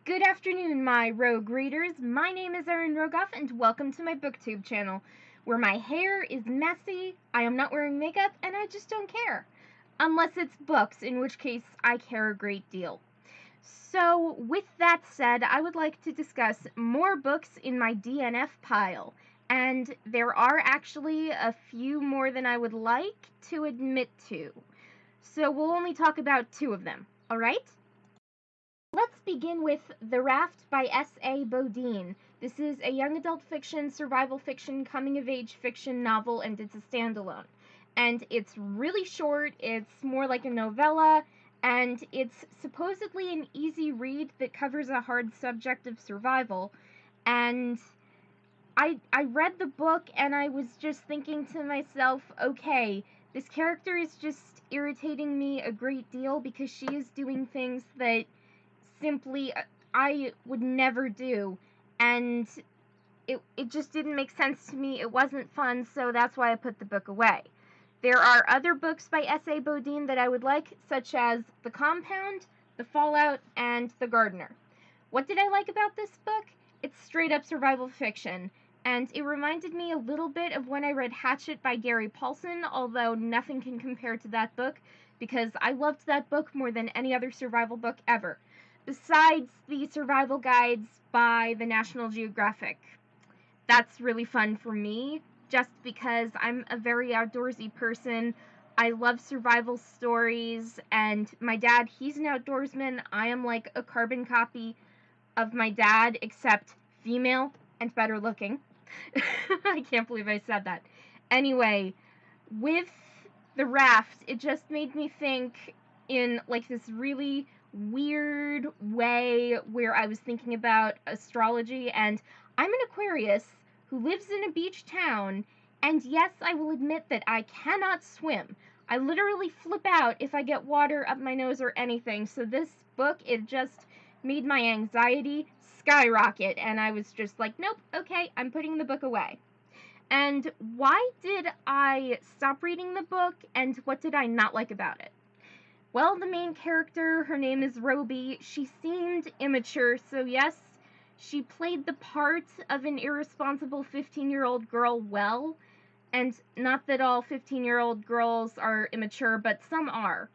Good afternoon, my rogue readers. My name is Erin Rogoff, and welcome to my booktube channel, where my hair is messy, I am not wearing makeup, and I just don't care. Unless it's books, in which case I care a great deal. So, with that said, I would like to discuss more books in my DNF pile, and there are actually a few more than I would like to admit to. So, we'll only talk about two of them, alright? Let's begin with The Raft by S.A. Bodine. This is a young adult fiction, survival fiction, coming-of-age fiction novel, and it's a standalone. And it's really short, it's more like a novella, and it's supposedly an easy read that covers a hard subject of survival. And I read the book and I was just thinking to myself, okay, this character is just irritating me a great deal because she is doing things that simply I would never do, and it just didn't make sense to me. It wasn't fun, so that's why I put the book away. There are other books by S.A. Bodine that I would like, such as The Compound, The Fallout, and The Gardener. What did I like about this book? It's straight up survival fiction, and it reminded me a little bit of when I read Hatchet by Gary Paulson, although nothing can compare to that book, because I loved that book more than any other survival book ever, besides the survival guides by the National Geographic. That's really fun for me, just because I'm a very outdoorsy person. I love survival stories, and my dad, he's an outdoorsman. I am like a carbon copy of my dad, except female and better looking. I can't believe I said that. Anyway, with The Raft, it just made me think in like this really weird way where I was thinking about astrology, and I'm an Aquarius who lives in a beach town, and yes, I will admit that I cannot swim. I literally flip out if I get water up my nose or anything, so this book, it just made my anxiety skyrocket, and I was just like, nope, okay, I'm putting the book away. And why did I stop reading the book, and what did I not like about it? Well, the main character, her name is Roby, she seemed immature, so yes, she played the part of an irresponsible 15-year-old girl well, and not that all 15-year-old girls are immature, but some are.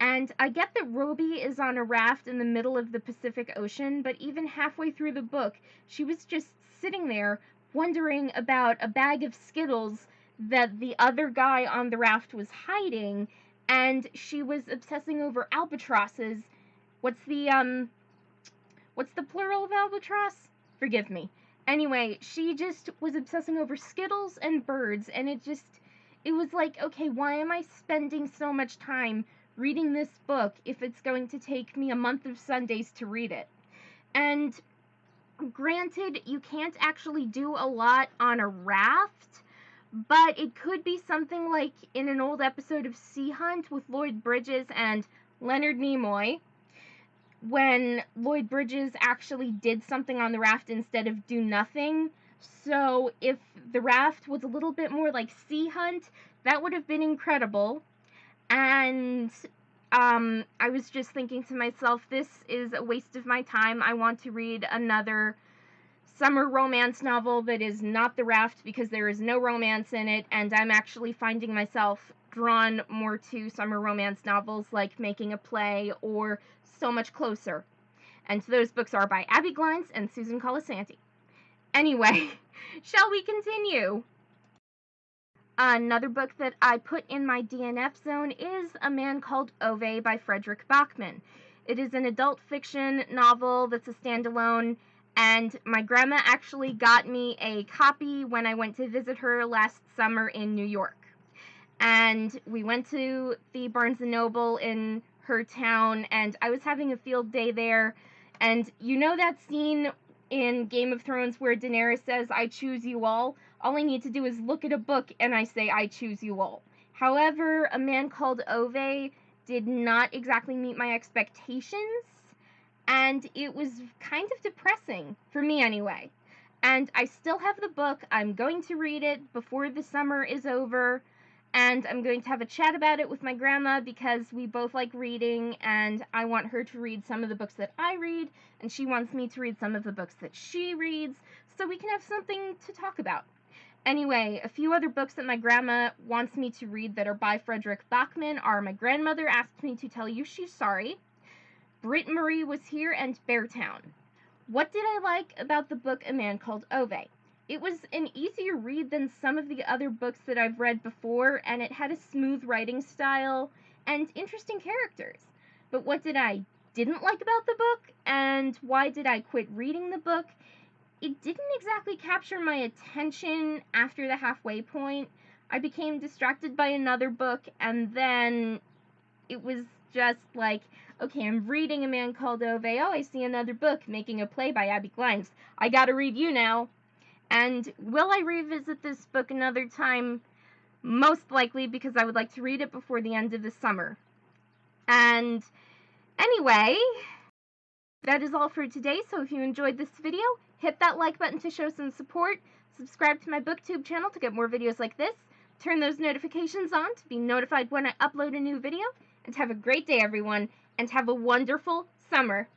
And I get that Roby is on a raft in the middle of the Pacific Ocean, but even halfway through the book, she was just sitting there wondering about a bag of Skittles that the other guy on the raft was hiding, and she was obsessing over albatrosses. What's the plural of albatross? Forgive me. Anyway, she just was obsessing over Skittles and birds, and it was like, okay, why am I spending so much time reading this book if it's going to take me a month of Sundays to read it? And granted, you can't actually do a lot on a raft, but it could be something like in an old episode of Sea Hunt with Lloyd Bridges and Leonard Nimoy, when Lloyd Bridges actually did something on the raft instead of do nothing. So if the raft was a little bit more like Sea Hunt, that would have been incredible. And I was just thinking to myself, this is a waste of my time. I want to read another summer romance novel that is not The Raft, because there is no romance in it, and I'm actually finding myself drawn more to summer romance novels like Making a Play or So Much Closer. And those books are by Abby Glines and Susan Colasanti. Anyway, shall we continue? Another book that I put in my DNF zone is A Man Called Ave by Frederick Bachman. It is an adult fiction novel that's a standalone, and my grandma actually got me a copy when I went to visit her last summer in New York. And we went to the Barnes & Noble in her town, and I was having a field day there, and you know that scene in Game of Thrones where Daenerys says, "I choose you all"? All I need to do is look at a book and I say, "I choose you all." However, A Man Called Ove did not exactly meet my expectations, and it was kind of depressing, for me anyway. And I still have the book. I'm going to read it before the summer is over, and I'm going to have a chat about it with my grandma because we both like reading, and I want her to read some of the books that I read, and she wants me to read some of the books that she reads, so we can have something to talk about. Anyway, a few other books that my grandma wants me to read that are by Frederick Bachman are My Grandmother Asked Me to Tell You She's Sorry, Britt Marie Was Here, and Beartown. What did I like about the book A Man Called Ave? It was an easier read than some of the other books that I've read before, and it had a smooth writing style and interesting characters. But what did I didn't like about the book, and why did I quit reading the book? It didn't exactly capture my attention after the halfway point. I became distracted by another book, and then it was just like, okay, I'm reading A Man Called Ove. Oh, I see another book, Making a Play by Abby Glines. I gotta read you now. And will I revisit this book another time? Most likely, because I would like to read it before the end of the summer. And anyway, that is all for today. So if you enjoyed this video, hit that like button to show some support. Subscribe to my BookTube channel to get more videos like this. Turn those notifications on to be notified when I upload a new video. And have a great day, everyone. And have a wonderful summer.